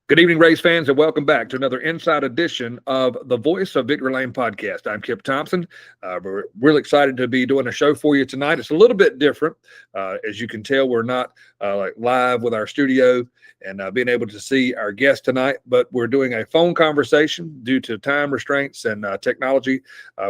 Good evening, race fans, and welcome back to another Inside edition of the Voice of Victory Lane podcast. I'm Kip Thompson. We're really excited to be doing a show for you tonight. It's a little bit different. As you can tell, we're not like live with our studio and being able to see our guest tonight, but we're doing a phone conversation due to time restraints and technology.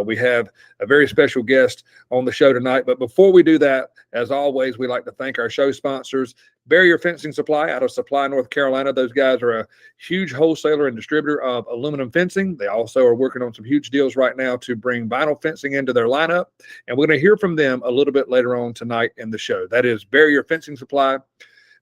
We have a very special guest on the show tonight. But before we do that, as always, we like to thank our show sponsors, Barrier Fencing Supply out of Supply, North Carolina. Those guys are a huge wholesaler and distributor of aluminum fencing. They also are working on some huge deals right now to bring vinyl fencing into their lineup. And we're going to hear from them a little bit later on tonight in the show. That is Barrier Fencing Supply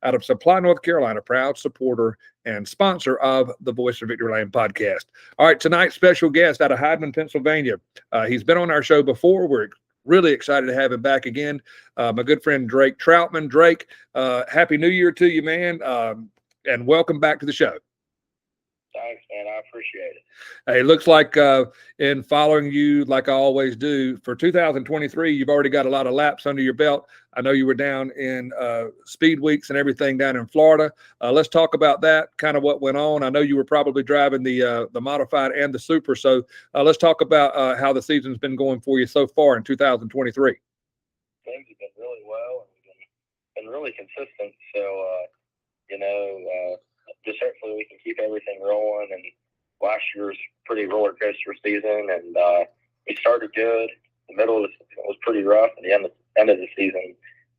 out of Supply, North Carolina, proud supporter and sponsor of the Voice of Victory Lane podcast. All right, tonight's special guest out of Hydeman, Pennsylvania. He's been on our show before. We're really excited to have him back again. My good friend, Drake Troutman. Drake, Happy New Year to you, man, and welcome back to the show. Thanks, man. I appreciate it. Hey, it looks like in following you, like I always do, for 2023, you've already got a lot of laps under your belt. I know you were down in speed weeks and everything down in Florida. Let's talk about that, kind of what went on. I know you were probably driving the modified and the super. So let's talk about how the season's been going for you so far in 2023. Things have been really well and been really consistent. So, just hopefully we can keep everything rolling. And last year was pretty roller coaster season, and we started good. The middle was pretty rough, and the end of the season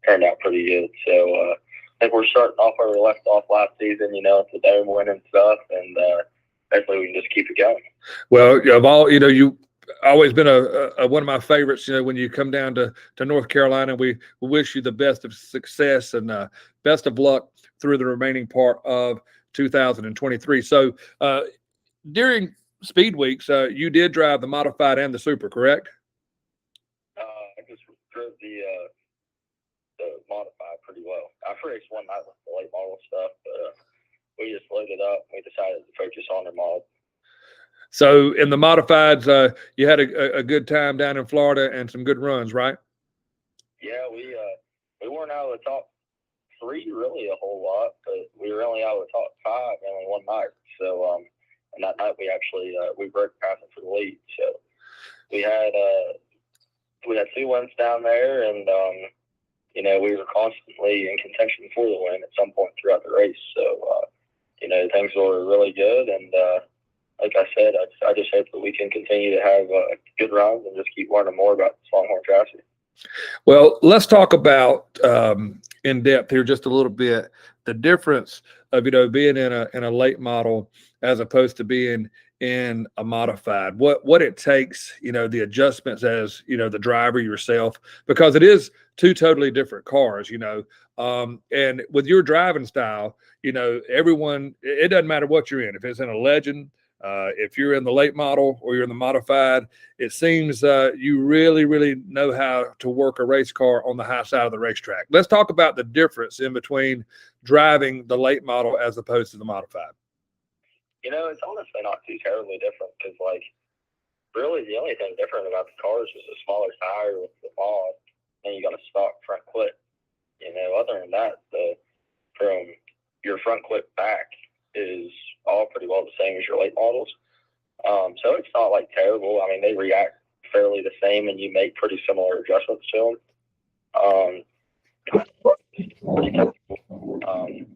turned out pretty good. So I think we're starting off where we left off last season, at the dome win and stuff, and hopefully we can just keep it going. Well, of all, you've always been a one of my favorites. When you come down to North Carolina, we wish you the best of success and best of luck through the remaining part of 2023. So during speed weeks, you did drive the modified and the super, correct? I just drove the modified pretty well. I raced one night with the late model stuff, but we just loaded up. We decided to focus on the mod. So in the modifieds, you had a good time down in Florida and some good runs, right? Yeah, we weren't out of the top three really a whole lot, but we were only out of the top five only one night. So and that night we actually we broke passing for the lead. So we had 2 wins down there, and we were constantly in contention for the win at some point throughout the race. So things were really good, and like I said, I just hope that we can continue to have good runs and just keep learning more about this Longhorn chassis. Well, let's talk about in depth here just a little bit the difference of being in a late model as opposed to being in a modified. What it takes, the adjustments as the driver yourself, because it is two totally different cars, and with your driving style, everyone, it doesn't matter what you're in. If it's in a Legend, if you're in the late model or you're in the modified, it seems you really, really know how to work a race car on the high side of the racetrack. Let's talk about the difference in between driving the late model as opposed to the modified. It's honestly not too terribly different because, really the only thing different about the car is just a smaller tire with the mod, and you got a stock front clip. Other than that, from your front clip back is all pretty well the same as your late models. So it's not terrible. I mean, they react fairly the same, and you make pretty similar adjustments to them.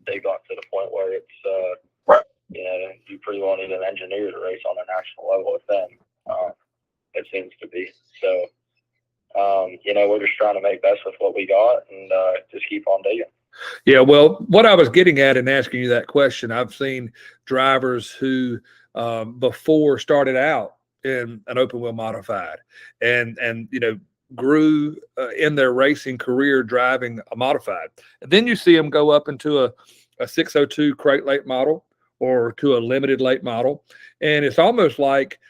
They got to the point where it's you pretty well need an engineer to race on a national level with them. It seems to be. So we're just trying to make best with what we got and just keep on digging. Yeah, well, what I was getting at in asking you that question, I've seen drivers who before started out in an open wheel modified and grew in their racing career driving a modified. And then you see them go up into a 602 crate late model or to a limited late model. And it's almost like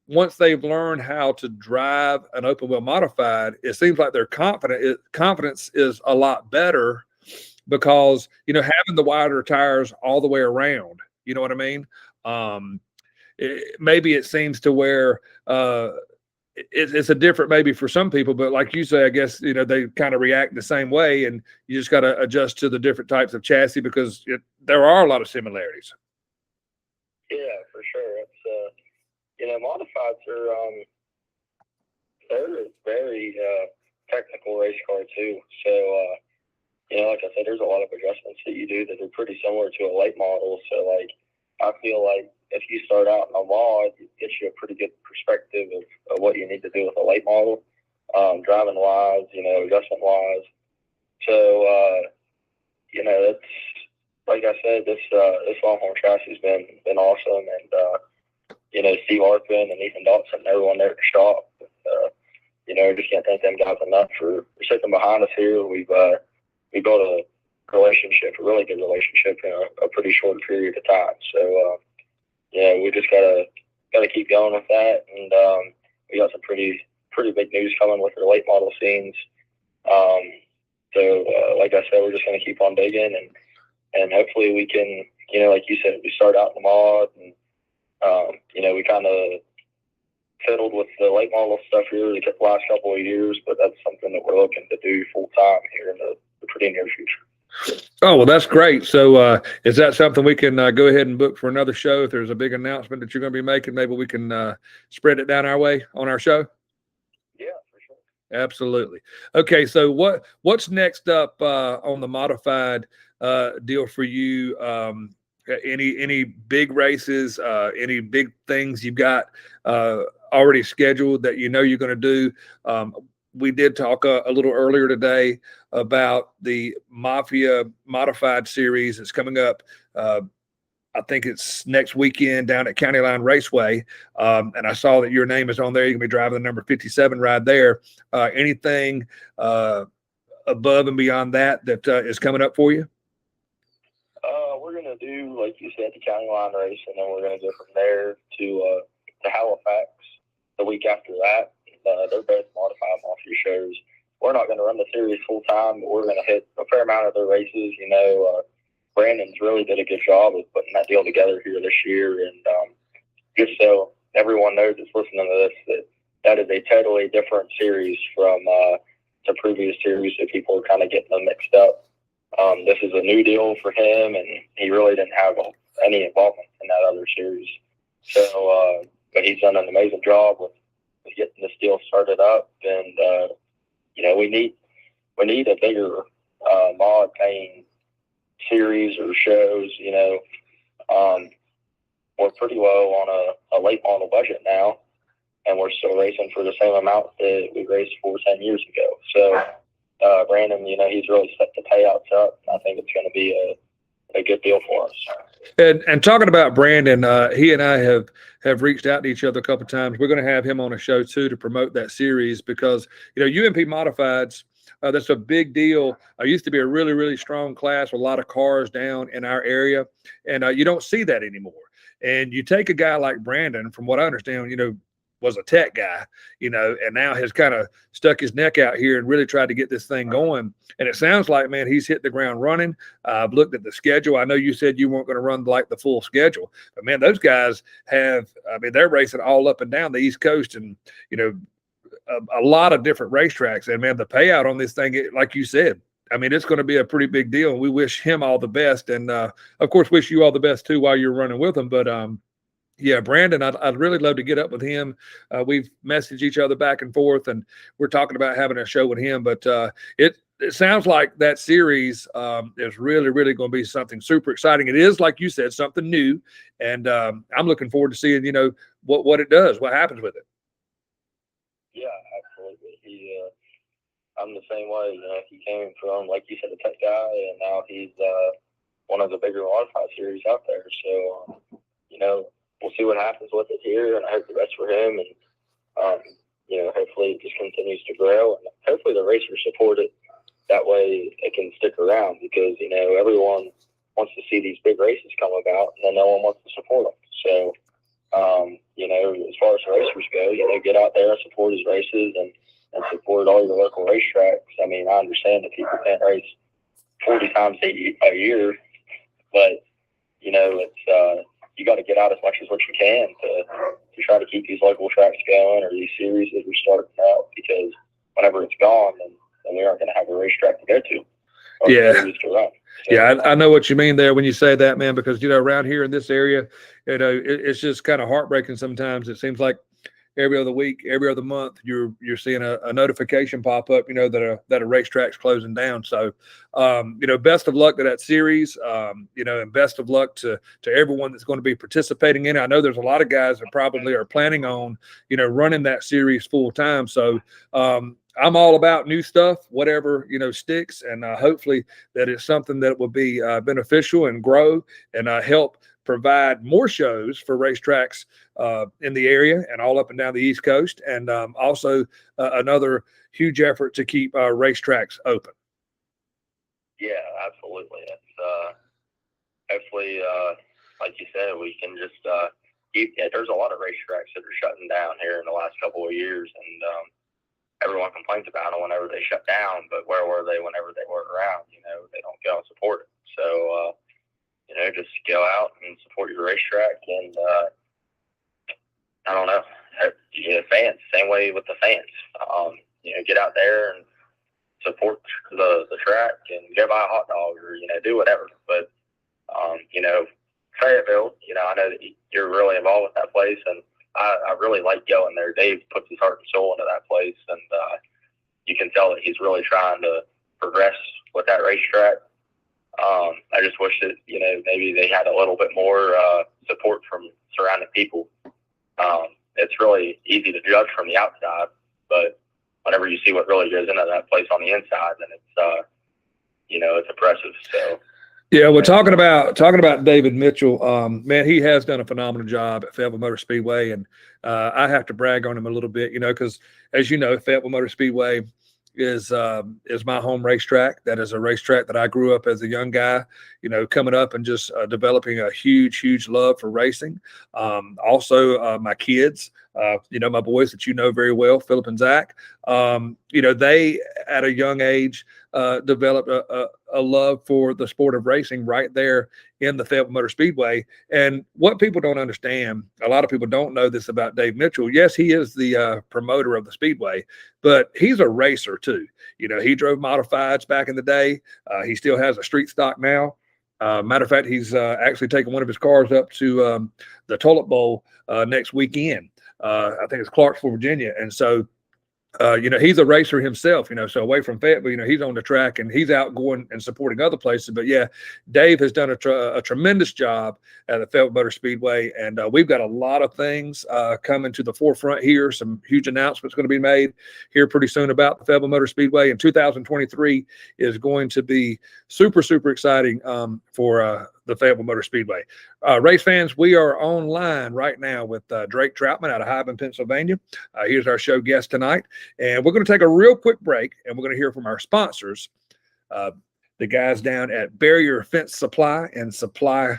once they've learned how to drive an open wheel modified, it seems like their confidence is a lot better because, having the wider tires all the way around, you know what I mean? Maybe it seems to where it's a different maybe for some people, but like you say, I guess, they kind of react the same way, and you just got to adjust to the different types of chassis because there are a lot of similarities. Yeah, for sure. It's modifieds are they're very technical race car too. So like I said, there's a lot of adjustments that you do that are pretty similar to a late model. So like I feel like if you start out in a mod, it gets you a pretty good perspective of what you need to do with a late model, driving wise, adjustment wise. So it's like I said, this Longhorn chassis has been awesome, and Steve Arpin and Ethan Dotson and everyone there at the shop. Just can't thank them guys enough for sitting behind us here. We built a really good relationship in a pretty short period of time. So we just gotta keep going with that, and we got some pretty big news coming with our late model scenes. So like I said, we're just gonna keep on digging, and hopefully we can, like you said, we start out in the mod, and we kind of fiddled with the late model stuff here the last couple of years, but that's something that we're looking to do full time here in the pretty near future. Oh, well, that's great. So is that something we can go ahead and book for another show? If there's a big announcement that you're going to be making, maybe we can spread it down our way on our show? Yeah, for sure. Absolutely. Okay, so what's next up on the modified deal for you? Any big races, any big things you've got already scheduled that you're going to do? We did talk a little earlier today about the Mafia Modified Series. It's coming up. I think it's next weekend down at County Line Raceway. And I saw that your name is on there. You're going to be driving the number 57 ride there. Anything above and beyond that is coming up for you? We're going to do, like you said, the County Line race, and then we're going to go from there to Halifax the week after that. They're both modified Mafia shows. We're not going to run the series full time, but we're going to hit a fair amount of their races. Brandon's really did a good job of putting that deal together here this year, and just so everyone knows that's listening to this, that is a totally different series from the previous series that people are kind of getting them mixed up. This is a new deal for him, and he really didn't have any involvement in that other series. So, but he's done an amazing job with getting this deal started up, and we need a bigger mod paying series or shows. We're pretty low on a late model budget now, and we're still racing for the same amount that we raced for 10 years ago. So Brandon, he's really set the payouts up. I think it's going to be a good deal for us. And talking about Brandon, he and I have reached out to each other a couple of times. We're going to have him on a show too to promote that series because UMP Modifieds, that's a big deal. Used to be a really, really strong class with a lot of cars down in our area, and you don't see that anymore. And you take a guy like Brandon, from what I understand, was a tech guy, and now has kind of stuck his neck out here and really tried to get this thing going. And it sounds like, man, he's hit the ground running. I've looked at the schedule. I know you said you weren't going to run like the full schedule, but man, those guys they're racing all up and down the East Coast, and a lot of different racetracks. And man, the payout on this thing, like you said, it's going to be a pretty big deal. And we wish him all the best, and of course, wish you all the best too while you're running with him. But yeah, Brandon, I'd really love to get up with him. We've messaged each other back and forth, and we're talking about having a show with him. But it sounds like that series is really, really going to be something super exciting. It is, like you said, something new, and I'm looking forward to seeing, what it does, what happens with it. Yeah, absolutely. I'm the same way. He came from, like you said, a tech guy, and now he's one of the bigger modified series out there. So, we'll see what happens with it here, and I hope the best for him. And hopefully it just continues to grow, and hopefully the racers support it. That way it can stick around, because everyone wants to see these big races come about, and then no one wants to support them. So, as far as the racers go, get out there and support his races, and support all your local racetracks. I understand that people can't race 40 times a year, but it's you got to get out as much as what you can to try to keep these local tracks going, or these series that we're starting out, because whenever it's gone, then we aren't going to have a racetrack to go to. Or yeah. to run. So, Yeah, I know what you mean there when you say that, man, because, around here in this area, it's just kind of heartbreaking sometimes. It seems like every other week, every other month, you're seeing a notification pop up, that a racetrack's closing down. So, best of luck to that series, and best of luck to everyone that's going to be participating in it. I know there's a lot of guys that probably are planning on, running that series full time. So, I'm all about new stuff, whatever, sticks, and hopefully that it's something that will be beneficial and grow and help provide more shows for racetracks in the area and all up and down the East Coast, and also another huge effort to keep racetracks open. Yeah, absolutely. It's hopefully, like you said, we can just keep. Yeah, there's a lot of racetracks that are shutting down here in the last couple of years, and everyone complains about them whenever they shut down. But where were they whenever they were around? They don't go and support it. So just go out and support your racetrack, and I don't know. Fans, same way with the fans. Get out there and support the track and go buy a hot dog or, do whatever. But, Fayetteville, I know that you're really involved with that place, and I really like going there. Dave puts his heart and soul into that place, and you can tell that he's really trying to progress with that racetrack. I just wish that, maybe they had a little bit more support from surrounding people. It's really easy to judge from the outside, but whenever you see what really goes into that place on the inside, then it's, it's impressive. So, yeah, well, talking about David Mitchell, man, he has done a phenomenal job at Fayetteville Motor Speedway, and I have to brag on him a little bit, because as you know, Fayetteville Motor Speedway is my home racetrack. That is a racetrack that I grew up as a young guy, coming up and just developing a huge love for racing. Also, my kids, my boys that very well, Philip and Zach, they at a young age developed a love for the sport of racing right there in the Fayetteville Motor Speedway. And what people don't understand, a lot of people don't know this about Dave Mitchell. Yes, he is the promoter of the Speedway, but he's a racer too. He drove modifieds back in the day. He still has a street stock now. Matter of fact, he's actually taking one of his cars up to the Toilet Bowl next weekend. I think it's Clarksville, Virginia. And so, he's a racer himself, so away from Fayetteville, he's on the track and he's out going and supporting other places. But yeah, Dave has done a tremendous job at the Fayetteville Motor Speedway. And we've got a lot of things coming to the forefront here. Some huge announcements going to be made here pretty soon about the Fayetteville Motor Speedway. And 2023 is going to be super exciting for the Fayetteville Motor Speedway. Race fans, we are online right now with Drake Troutman out of Highland, Pennsylvania. Here's our show guest tonight. And we're going to take a real quick break, and we're going to hear from our sponsors, the guys down at Barrier Fence Supply in Supply,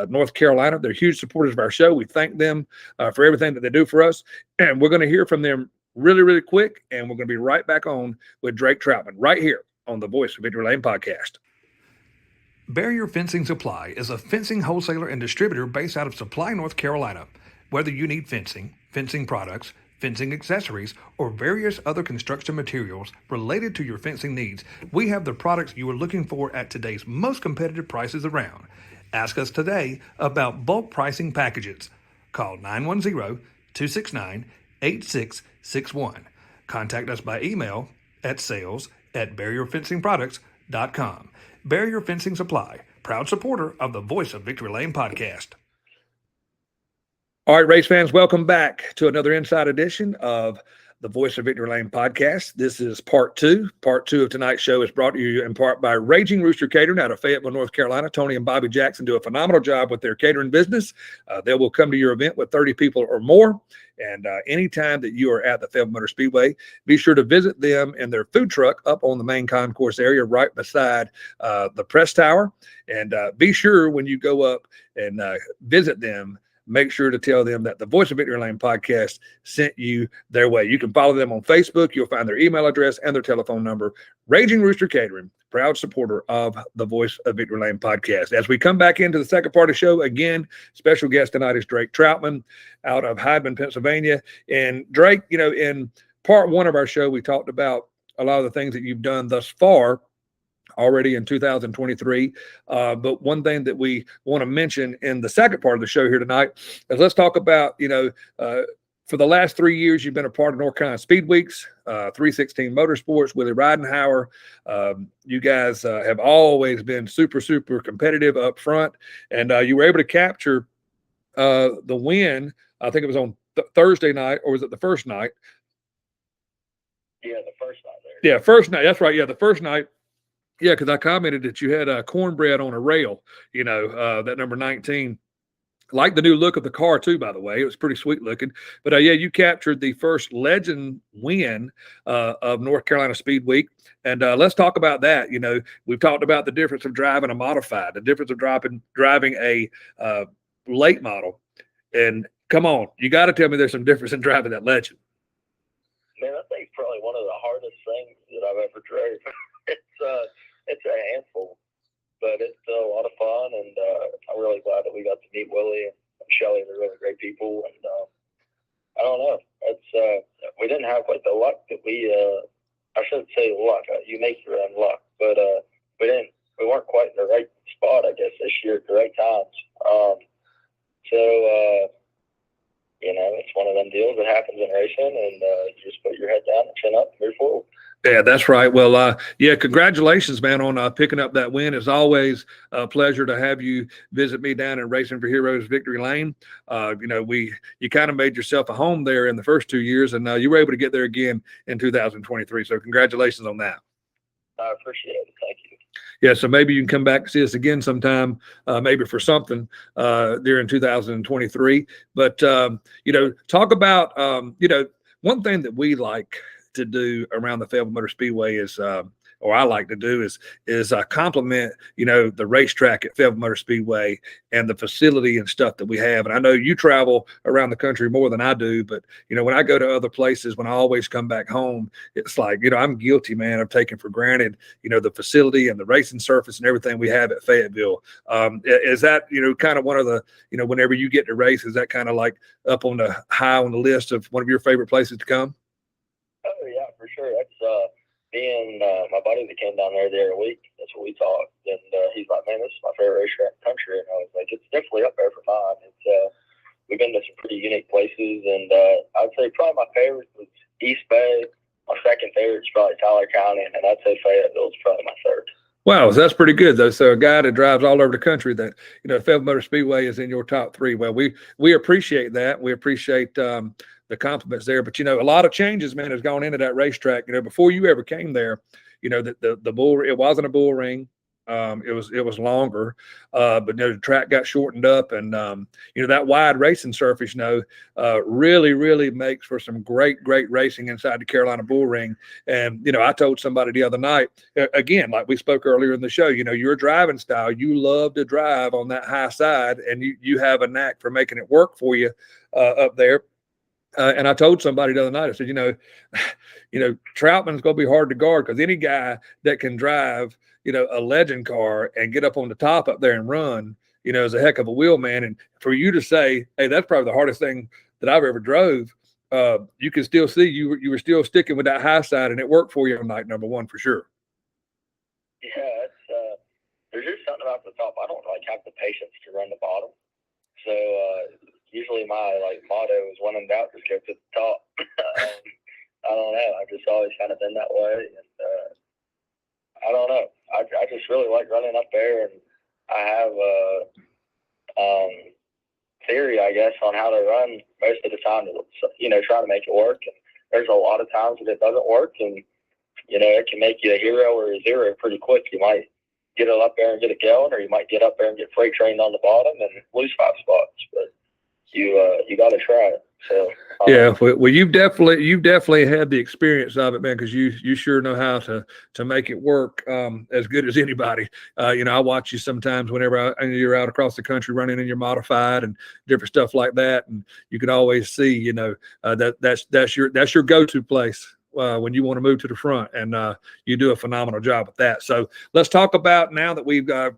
North Carolina. They're huge supporters of our show. We thank them for everything that they do for us. And we're going to hear from them really quick, and we're going to be right back on with Drake Troutman right here on the Voice of Victory Lane podcast. Barrier Fencing Supply is a fencing wholesaler and distributor based out of Supply, North Carolina. Whether you need fencing, fencing products, fencing accessories, or various other construction materials related to your fencing needs, we have the products you are looking for at today's most competitive prices around. Ask us today about bulk pricing packages. Call 910-269-8661. Contact us by email at sales@barrierfencingproducts.com. Barrier Fencing Supply, proud supporter of the Voice of Victory Lane podcast. All right, race fans, welcome back to another Inside edition of the Voice of Victory Lane podcast. This is part two. Part two of tonight's show is brought to you in part by Raging Rooster Catering out of Fayetteville, North Carolina. Tony and Bobby Jackson do a phenomenal job with their catering business. They will come to your event with 30 people or more. And anytime that you are at the Fayetteville Motor Speedway, be sure to visit them in their food truck up on the main concourse area right beside the press tower. And be sure when you go up and visit them, make sure to tell them that the Voice of Victory Lane podcast sent you their way. You can follow them on Facebook. You'll find their email address and their telephone number. Raging Rooster Catering, proud supporter of the Voice of Victory Lane podcast. As we come back into the second part of the show, again, special guest tonight is Drake Troutman out of Highland, Pennsylvania. And Drake, in part one of our show, we talked about a lot of the things that you've done thus far already in 2023. But one thing that we want to mention in the second part of the show here tonight is let's talk about, for the last 3 years, you've been a part of North Carolina Speed Weeks, 316 Motorsports, Willie Ridenhour. You guys have always been super, super competitive up front, and you were able to capture the win. I think it was on Thursday night, or was it the first night? Yeah, the first night there. Yeah, first night. That's right. Yeah, the first night. Yeah, because I commented that you had cornbread on a rail, that number 19. Like the new look of the car, too, by the way. It was pretty sweet looking. But, you captured the first legend win of North Carolina Speed Week. And let's talk about that. We've talked about the difference of driving a modified, the difference of driving a late model. And come on, you got to tell me there's some difference in driving that legend. Man, I think it's probably one of the hardest things that I've ever drove. It's a handful, but it's still a lot of fun, and I'm really glad that we got to meet Willie and Shelly. They're really great people, and I don't know. We didn't have quite the luck that I shouldn't say luck. You make your own luck, but we weren't quite in the right spot, I guess, this year at the right times. It's one of them deals that happens in racing, and you just put your head down and chin up and move forward. Yeah, that's right. Well, congratulations, man, on picking up that win. It's always a pleasure to have you visit me down in Racing for Heroes Victory Lane. You kind of made yourself a home there in the first 2 years, and you were able to get there again in 2023. So congratulations on that. I appreciate it. Thank you. Yeah, so maybe you can come back and see us again sometime, maybe for something during 2023. But, talk about, one thing that we like to do around the Fayetteville Motor Speedway is, or I like to do is compliment, the racetrack at Fayetteville Motor Speedway and the facility and stuff that we have. And I know you travel around the country more than I do, but, when I go to other places, when I always come back home, it's like, I'm guilty, man, of taking for granted, the facility and the racing surface and everything we have at Fayetteville. Is that, kind of one of the, whenever you get to race, is that kind of like up on the high on the list of one of your favorite places to come? Oh, yeah, for sure. That's, being my buddy that came down there the other week, that's what we talked. And he's like, man, this is my favorite racetrack in the country. And I was like, it's definitely up there for mine. We've been to some pretty unique places. And I'd say probably my favorite was East Bay. My second favorite is probably Tyler County. And I'd say Fayetteville is probably my third. Wow, so that's pretty good, though. So a guy that drives all over the country, that, Fayetteville Motor Speedway is in your top three. Well, we appreciate that. We appreciate the compliments there, but a lot of changes, man, has gone into that racetrack. Before you ever came there, the bull, it wasn't a bull ring. It was longer, but the track got shortened up, and that wide racing surface, really, really makes for some great racing inside the Carolina Bull Ring. And I told somebody the other night, again, like we spoke earlier in the show, your driving style, you love to drive on that high side, and you have a knack for making it work for you up there. And I told somebody the other night, I said, Troutman's going to be hard to guard, because any guy that can drive, a legend car and get up on the top up there and run, is a heck of a wheel, man. And for you to say, hey, that's probably the hardest thing that I've ever drove, you can still see you were still sticking with that high side, and it worked for you on night number one for sure. Yeah, there's just something about the top. I don't have the patience to run the bottom. So usually my motto is when in doubt, just go to the top. I don't know. I've just always kind of been that way, and I don't know. I just really like running up there, and I have a theory, I guess, on how to run most of the time to try to make it work. And there's a lot of times that it doesn't work, and it can make you a hero or a zero pretty quick. You might get it up there and get it going, or you might get up there and get freight trained on the bottom and lose 5 spots. But you got to try it. So yeah, well, you've definitely had the experience of it, man, because you sure know how to make it work as good as anybody. I watch you sometimes whenever you're out across the country running in your modified and different stuff like that, and you can always see, that's your go-to place when you want to move to the front, and you do a phenomenal job with that. So let's talk about, now that we've got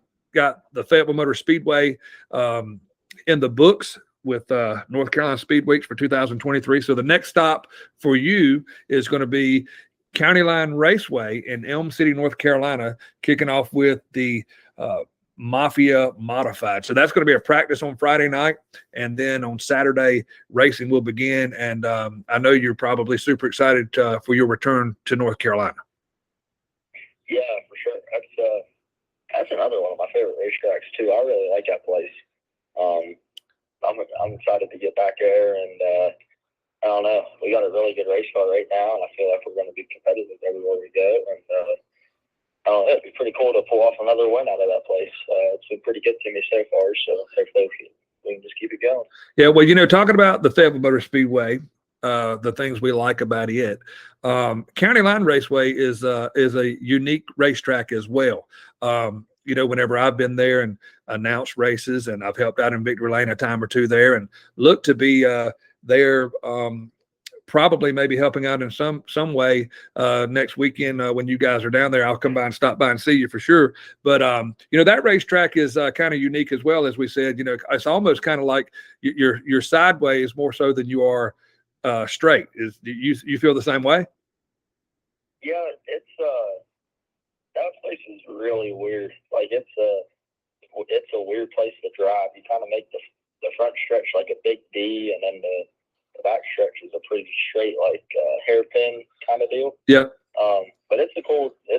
the Fayetteville Motor Speedway in the books with North Carolina Speed Weeks for 2023. So the next stop for you is going to be County Line Raceway in Elm City, North Carolina, kicking off with the Mafia Modified. So that's going to be a practice on Friday night, and then on Saturday racing will begin. And I know you're probably super excited for your return to North Carolina. Yeah, for sure. That's another one of my favorite racetracks too. I really like that place. I'm excited to get back there, and I don't know. We got a really good race car right now, and I feel like we're going to be competitive everywhere we go. And I don't know, it'd be pretty cool to pull off another win out of that place. It's been pretty good to me so far, so hopefully we can just keep it going. Yeah, well, talking about the Fayetteville Motor Speedway, the things we like about it, County Line Raceway is a unique racetrack as well. Whenever I've been there and announced races, and I've helped out in Victory Lane a time or two there, and look to be there probably maybe helping out in some way next weekend when you guys are down there. I'll come by and stop by and see you for sure. But that racetrack is kind of unique as well. As we said, it's almost kind of like you're sideways more so than you are straight. You feel the same way? Yeah, it's that place is really weird. Like it's a weird place to drive. You kind of make the front stretch like a big D, and then the back stretch is a pretty straight, like hairpin kind of deal. Yeah. But it's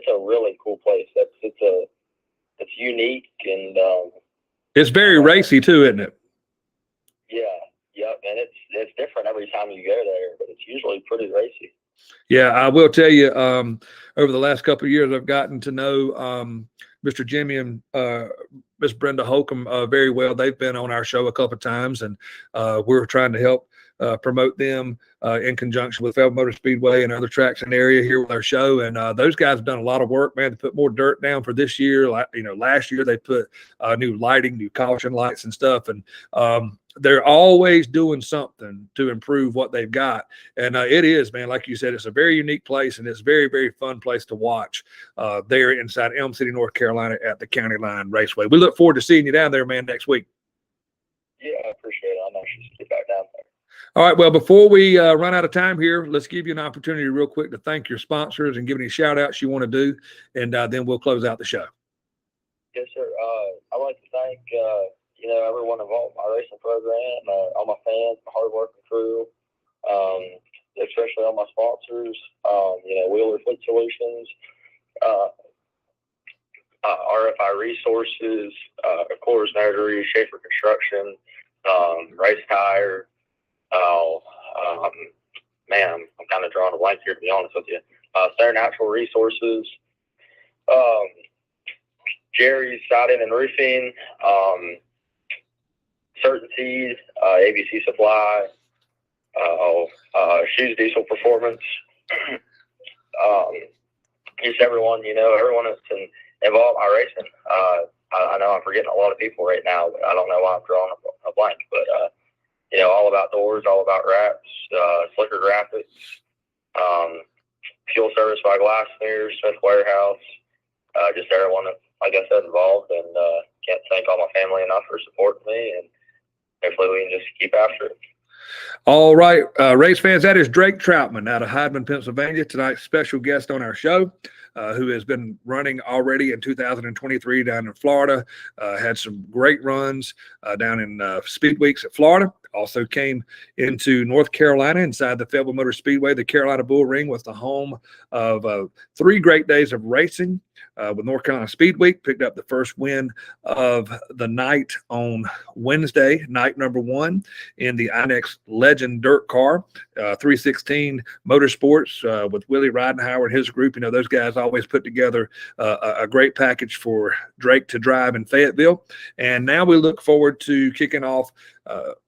a really cool place. It's unique, and it's very racy too, isn't it? Yeah. Yep. And it's different every time you go there, but it's usually pretty racy. Yeah, I will tell you, over the last couple of years, I've gotten to know Mr. Jimmy and Miss Brenda Holcomb very well. They've been on our show a couple of times, and we're trying to help promote them in conjunction with Fayetteville Motor Speedway and other tracks in the area here with our show. And those guys have done a lot of work, man, to put more dirt down for this year. Last year they put new lighting, new caution lights and stuff. And they're always doing something to improve what they've got. And it is, man, like you said, it's a very unique place, and it's a very, very fun place to watch there inside Elm City, North Carolina at the County Line Raceway. We look forward to seeing you down there, man, next week. Yeah, I appreciate it. I'm anxious to get back down there. All right, well, before we run out of time here, let's give you an opportunity real quick to thank your sponsors and give any shout-outs you want to do, and then we'll close out the show. Yes, sir. I'd like to thank everyone involved in my racing program, all my fans, my hard-working crew, especially all my sponsors, Wheeler Fleet Solutions, RFI Resources, Coors Notary, Schaefer Construction, Race Tire. I'm kind of drawing a blank here, to be honest with you. Stern Natural Resources, Jerry's Siding and Roofing, Certainty, ABC Supply, Shoes Diesel Performance, just everyone that's involved in my racing. I know I'm forgetting a lot of people right now, but I don't know why I'm drawing a blank, but all about doors, all about wraps, slicker graphics, fuel service by Glassmere, Smith Warehouse, just everyone that, like I said, involved, and can't thank all my family enough for supporting me, and hopefully we can just keep after it. All right, race fans, that is Drake Troutman out of Hydeman, Pennsylvania, tonight's special guest on our show, who has been running already in 2023 down in Florida, had some great runs down in Speed Weeks at Florida. Also came into North Carolina inside the Fayetteville Motor Speedway. The Carolina Bull Ring was the home of 3 great days of racing with North Carolina Speed Week. Picked up the first win of the night on Wednesday, night number 1 in the INEX Legend Dirt Car, 316 Motorsports with Willie Ridenhour and his group. Those guys always put together a great package for Drake to drive in Fayetteville. And now we look forward to kicking off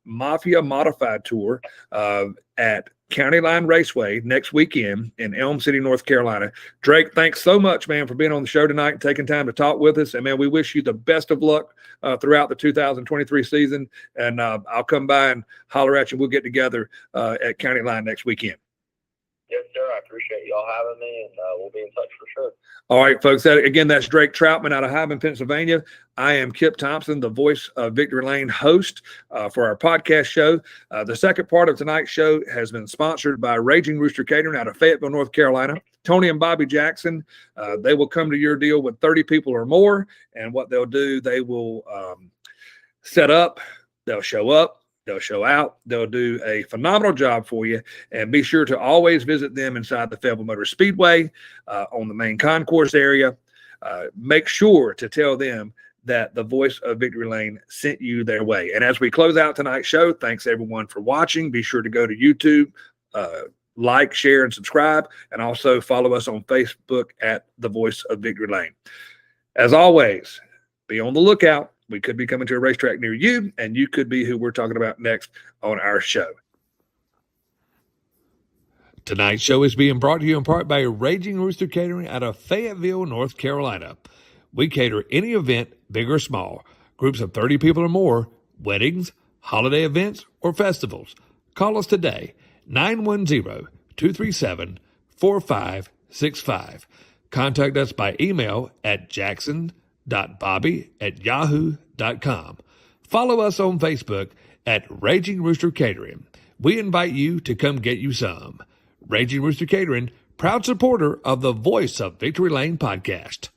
Mafia Modified Tour at County Line Raceway next weekend in Elm City, North Carolina. Drake, thanks so much, man, for being on the show tonight and taking time to talk with us. And, man, we wish you the best of luck throughout the 2023 season. And I'll come by and holler at you. We'll get together at County Line next weekend. Yes, sir. I appreciate y'all having me, and we'll be in touch for sure. All right, folks. That's Drake Troutman out of Hydeman, Pennsylvania. I am Kip Thompson, the voice of Victory Lane host for our podcast show. The second part of tonight's show has been sponsored by Raging Rooster Catering out of Fayetteville, North Carolina. Tony and Bobby Jackson, they will come to your deal with 30 people or more. And what they'll do, they will set up, they'll show up, they'll show out, they'll do a phenomenal job for you. And be sure to always visit them inside the Fayetteville Motor Speedway on the main concourse area. Make sure to tell them that the voice of Victory Lane sent you their way. And as we close out tonight's show, thanks everyone for watching. Be sure to go to YouTube, like, share, and subscribe, and also follow us on Facebook at The Voice of Victory Lane. As always, be on the lookout. We could be coming to a racetrack near you, and you could be who we're talking about next on our show. Tonight's show is being brought to you in part by Raging Rooster Catering out of Fayetteville, North Carolina. We cater any event, big or small, groups of 30 people or more, weddings, holiday events, or festivals. Call us today, 910-237-4565. Contact us by email at jackson.bobby@yahoo.com. Follow us on Facebook at Raging Rooster Catering. We invite you to come get you some. Raging Rooster Catering, proud supporter of the Voice of Victory Lane podcast.